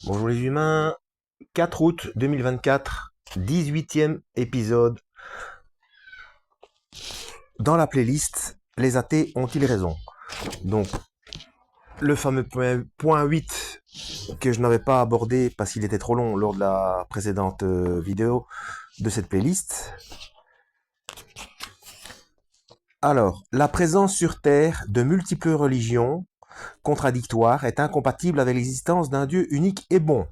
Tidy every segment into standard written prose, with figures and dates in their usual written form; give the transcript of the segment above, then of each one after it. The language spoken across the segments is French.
Bonjour les humains, 4 août 2024, 18e épisode. Dans la playlist, les athées ont-ils raison? Donc, le fameux point 8 que je n'avais pas abordé parce qu'il était trop long lors de la précédente vidéo de cette playlist. Alors, la présence sur Terre de multiples religions contradictoires est incompatible avec l'existence d'un Dieu unique et bon.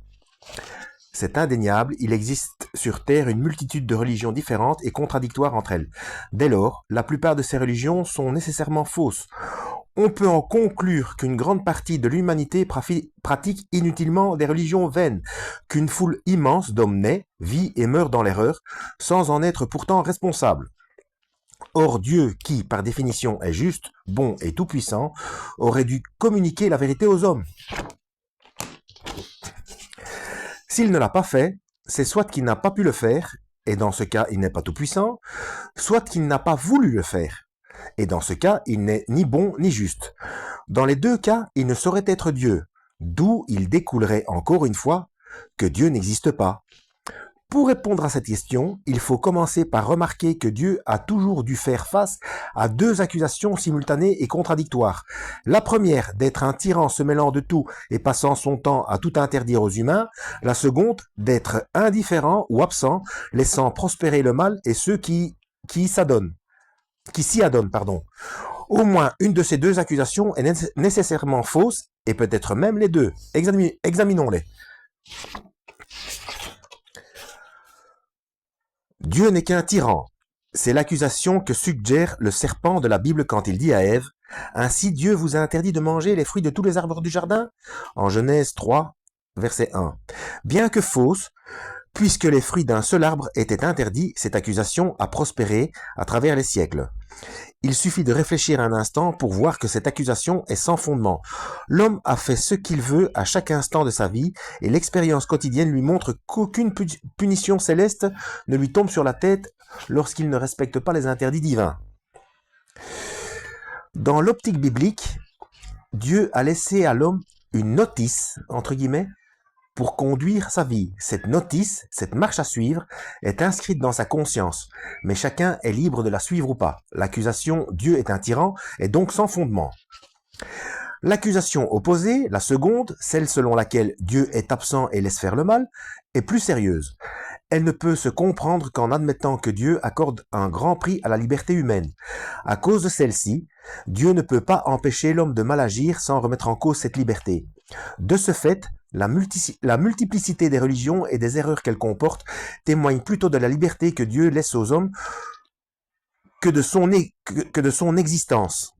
C'est indéniable, il existe sur Terre une multitude de religions différentes et contradictoires entre elles. Dès lors, la plupart de ces religions sont nécessairement fausses. On peut en conclure qu'une grande partie de l'humanité pratique inutilement des religions vaines, qu'une foule immense d'hommes naît, vit et meurt dans l'erreur, sans en être pourtant responsable. Or Dieu, qui par définition est juste, bon et tout-puissant, aurait dû communiquer la vérité aux hommes. S'il ne l'a pas fait, c'est soit qu'il n'a pas pu le faire, et dans ce cas il n'est pas tout-puissant, soit qu'il n'a pas voulu le faire, et dans ce cas il n'est ni bon ni juste. Dans les deux cas, il ne saurait être Dieu, d'où il découlerait encore une fois que Dieu n'existe pas. Pour répondre à cette question, il faut commencer par remarquer que Dieu a toujours dû faire face à deux accusations simultanées et contradictoires. La première, d'être un tyran se mêlant de tout et passant son temps à tout interdire aux humains. La seconde, d'être indifférent ou absent, laissant prospérer le mal et ceux qui s'y adonnent. Au moins une de ces deux accusations est nécessairement fausse, et peut-être même les deux. Examinons-les. Dieu n'est qu'un tyran. C'est l'accusation que suggère le serpent de la Bible quand il dit à Ève « Ainsi Dieu vous a interdit de manger les fruits de tous les arbres du jardin ?» En Genèse 3, verset 1. Bien que fausse, puisque les fruits d'un seul arbre étaient interdits, cette accusation a prospéré à travers les siècles. Il suffit de réfléchir un instant pour voir que cette accusation est sans fondement. L'homme a fait ce qu'il veut à chaque instant de sa vie et l'expérience quotidienne lui montre qu'aucune punition céleste ne lui tombe sur la tête lorsqu'il ne respecte pas les interdits divins. Dans l'optique biblique, Dieu a laissé à l'homme une notice, entre guillemets, pour conduire sa vie. Cette notice, cette marche à suivre, est inscrite dans sa conscience, mais chacun est libre de la suivre ou pas. L'accusation « Dieu est un tyran » est donc sans fondement. L'accusation opposée, la seconde, celle selon laquelle Dieu est absent et laisse faire le mal, est plus sérieuse. Elle ne peut se comprendre qu'en admettant que Dieu accorde un grand prix à la liberté humaine. À cause de celle-ci, Dieu ne peut pas empêcher l'homme de mal agir sans remettre en cause cette liberté. De ce fait, la multiplicité des religions et des erreurs qu'elles comportent témoigne plutôt de la liberté que Dieu laisse aux hommes que de son existence.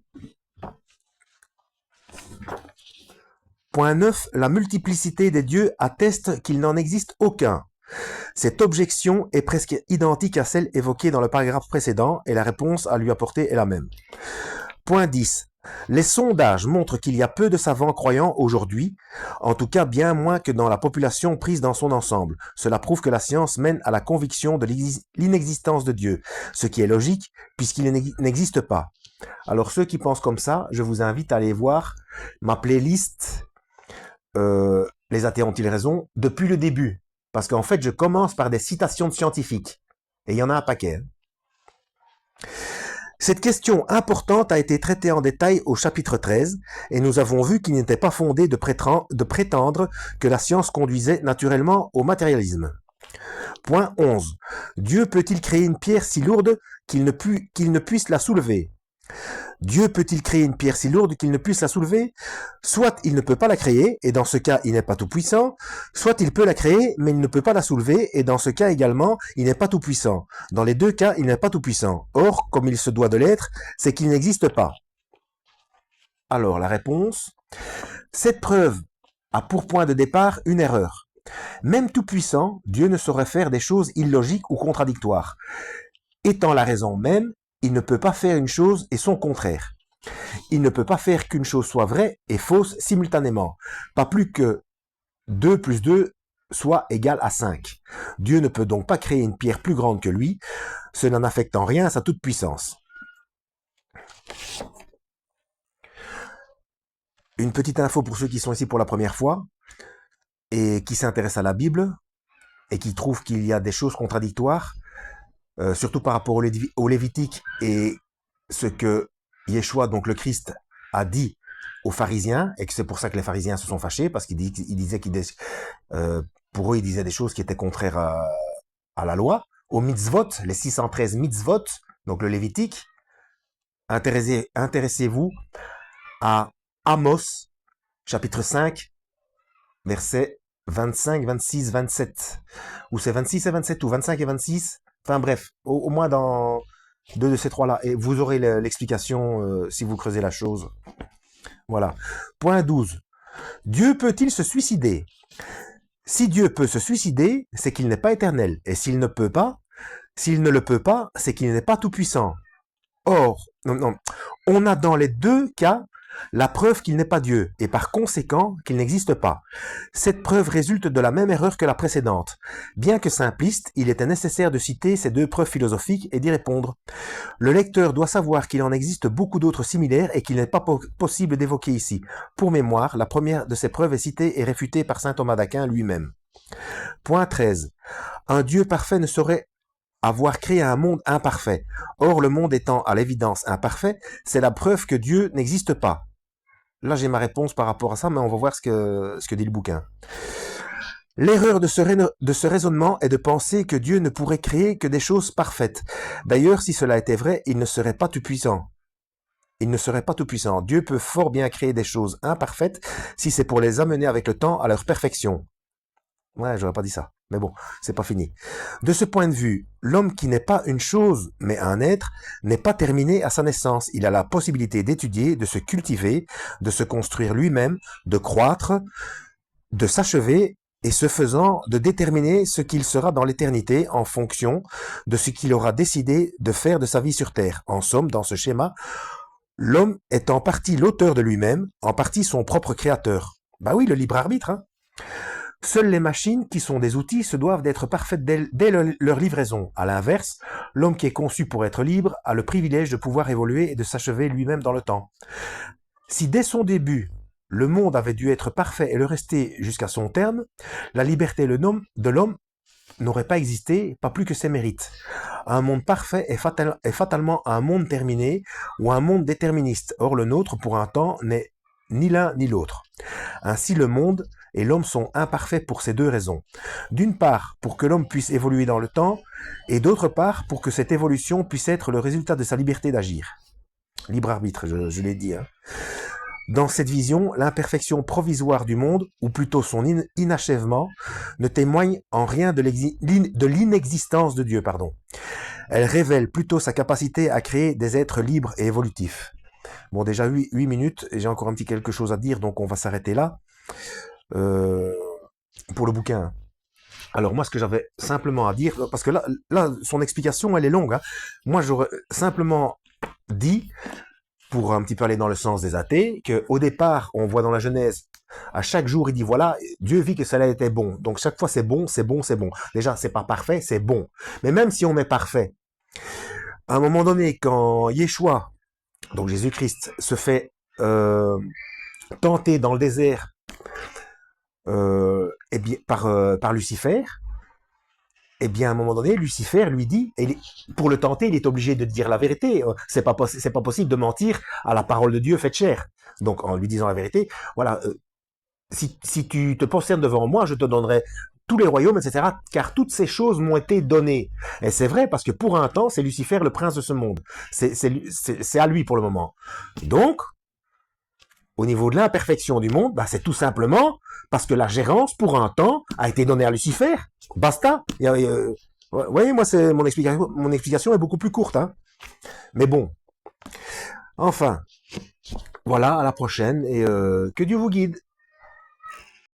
Point 9. La multiplicité des dieux atteste qu'il n'en existe aucun. Cette objection est presque identique à celle évoquée dans le paragraphe précédent et la réponse à lui apporter est la même. Point 10. Les sondages montrent qu'il y a peu de savants croyants aujourd'hui, en tout cas bien moins que dans la population prise dans son ensemble. Cela prouve que la science mène à la conviction de l'inexistence de Dieu, ce qui est logique puisqu'il n'existe pas. Alors ceux qui pensent comme ça, je vous invite à aller voir ma playlist Les athées ont-ils raison depuis le début. Parce qu'en fait, je commence par des citations de scientifiques. Et il y en a un paquet. Cette question importante a été traitée en détail au chapitre 13, et nous avons vu qu'il n'était pas fondé de prétendre que la science conduisait naturellement au matérialisme. Point 11. Dieu peut-il créer une pierre si lourde qu'il ne puisse la soulever? Dieu peut-il créer une pierre si lourde qu'il ne puisse la soulever? Soit il ne peut pas la créer, et dans ce cas il n'est pas tout puissant, soit il peut la créer, mais il ne peut pas la soulever, et dans ce cas également il n'est pas tout puissant. Dans les deux cas il n'est pas tout puissant. Or, comme il se doit de l'être, c'est qu'il n'existe pas. Alors la réponse, cette preuve a pour point de départ une erreur. Même tout puissant, Dieu ne saurait faire des choses illogiques ou contradictoires. Étant la raison même, il ne peut pas faire une chose et son contraire. Il ne peut pas faire qu'une chose soit vraie et fausse simultanément. Pas plus que 2 plus 2 soit égal à 5. Dieu ne peut donc pas créer une pierre plus grande que lui, cela n'affecte en rien sa toute-puissance. Une petite info pour ceux qui sont ici pour la première fois. et qui s'intéresse à la Bible et qui trouve qu'il y a des choses contradictoires, surtout par rapport au Lévitique et ce que Yeshua, donc le Christ, a dit aux pharisiens, et que c'est pour ça que les pharisiens se sont fâchés, parce qu'il disait pour eux, il disait des choses qui étaient contraires à la loi, aux mitzvot, les 613 mitzvot, donc le Lévitique. Intéressez-vous à Amos, chapitre 5, versets 25, 26, 27. Ou c'est 26 et 27, ou 25 et 26. Enfin bref, au moins dans deux de ces trois-là. Et vous aurez l'explication si vous creusez la chose. Voilà. Point 12. Dieu peut-il se suicider? Si Dieu peut se suicider, c'est qu'il n'est pas éternel. Et s'il ne le peut pas, c'est qu'il n'est pas tout-puissant. Or, on a dans les deux cas la preuve qu'il n'est pas Dieu, et par conséquent qu'il n'existe pas. Cette preuve résulte de la même erreur que la précédente. Bien que simpliste, il était nécessaire de citer ces deux preuves philosophiques et d'y répondre. Le lecteur doit savoir qu'il en existe beaucoup d'autres similaires et qu'il n'est pas possible d'évoquer ici. Pour mémoire, la première de ces preuves est citée et réfutée par saint Thomas d'Aquin lui-même. Point 13. Un Dieu parfait ne saurait avoir créé un monde imparfait. Or, le monde étant à l'évidence imparfait, c'est la preuve que Dieu n'existe pas. Là, j'ai ma réponse par rapport à ça, mais on va voir ce que dit le bouquin. L'erreur de ce raisonnement est de penser que Dieu ne pourrait créer que des choses parfaites. D'ailleurs, si cela était vrai, il ne serait pas tout puissant. Il ne serait pas tout puissant. Dieu peut fort bien créer des choses imparfaites si c'est pour les amener avec le temps à leur perfection. Ouais, j'aurais pas dit ça. Mais bon, c'est pas fini. De ce point de vue, l'homme qui n'est pas une chose, mais un être, n'est pas terminé à sa naissance. Il a la possibilité d'étudier, de se cultiver, de se construire lui-même, de croître, de s'achever, et ce faisant, de déterminer ce qu'il sera dans l'éternité en fonction de ce qu'il aura décidé de faire de sa vie sur Terre. En somme, dans ce schéma, l'homme est en partie l'auteur de lui-même, en partie son propre créateur. Bah oui, le libre arbitre, hein. Seules les machines, qui sont des outils, se doivent d'être parfaites dès leur livraison. À l'inverse, l'homme qui est conçu pour être libre a le privilège de pouvoir évoluer et de s'achever lui-même dans le temps. Si dès son début, le monde avait dû être parfait et le rester jusqu'à son terme, la liberté de l'homme n'aurait pas existé, pas plus que ses mérites. Un monde parfait est fatalement un monde terminé ou un monde déterministe. Or, le nôtre, pour un temps, n'est ni l'un ni l'autre. Ainsi, le monde et l'homme sont imparfaits pour ces deux raisons. D'une part, pour que l'homme puisse évoluer dans le temps, et d'autre part, pour que cette évolution puisse être le résultat de sa liberté d'agir. Libre arbitre, je l'ai dit. Hein. Dans cette vision, l'imperfection provisoire du monde, ou plutôt son inachèvement, ne témoigne en rien de l'inexistence de Dieu. Elle révèle plutôt sa capacité à créer des êtres libres et évolutifs. Bon, déjà 8 minutes, et j'ai encore un petit quelque chose à dire, donc on va s'arrêter là. Pour le bouquin. Alors moi, ce que j'avais simplement à dire, parce que là son explication, elle est longue. Hein. Moi, j'aurais simplement dit, pour un petit peu aller dans le sens des athées, qu'au départ, on voit dans la Genèse, à chaque jour, il dit, voilà, Dieu vit que cela était bon. Donc chaque fois, c'est bon, c'est bon, c'est bon. Déjà, c'est pas parfait, c'est bon. Mais même si on met parfait, à un moment donné, quand Yeshua, donc Jésus-Christ, se fait tenter dans le désert eh bien, par Lucifer, eh bien, à un moment donné, Lucifer lui dit, pour le tenter, il est obligé de dire la vérité. C'est pas possible de mentir à la parole de Dieu faite chair. Donc, en lui disant la vérité, voilà, si tu te prosternes devant moi, je te donnerai tous les royaumes, etc., car toutes ces choses m'ont été données. Et c'est vrai, parce que pour un temps, c'est Lucifer le prince de ce monde. C'est à lui pour le moment. Donc, au niveau de l'imperfection du monde, bah, c'est tout simplement parce que la gérance, pour un temps, a été donnée à Lucifer. Basta. Vous voyez, moi, mon explication est beaucoup plus courte. Hein. Mais bon. Enfin. Voilà, à la prochaine et que Dieu vous guide.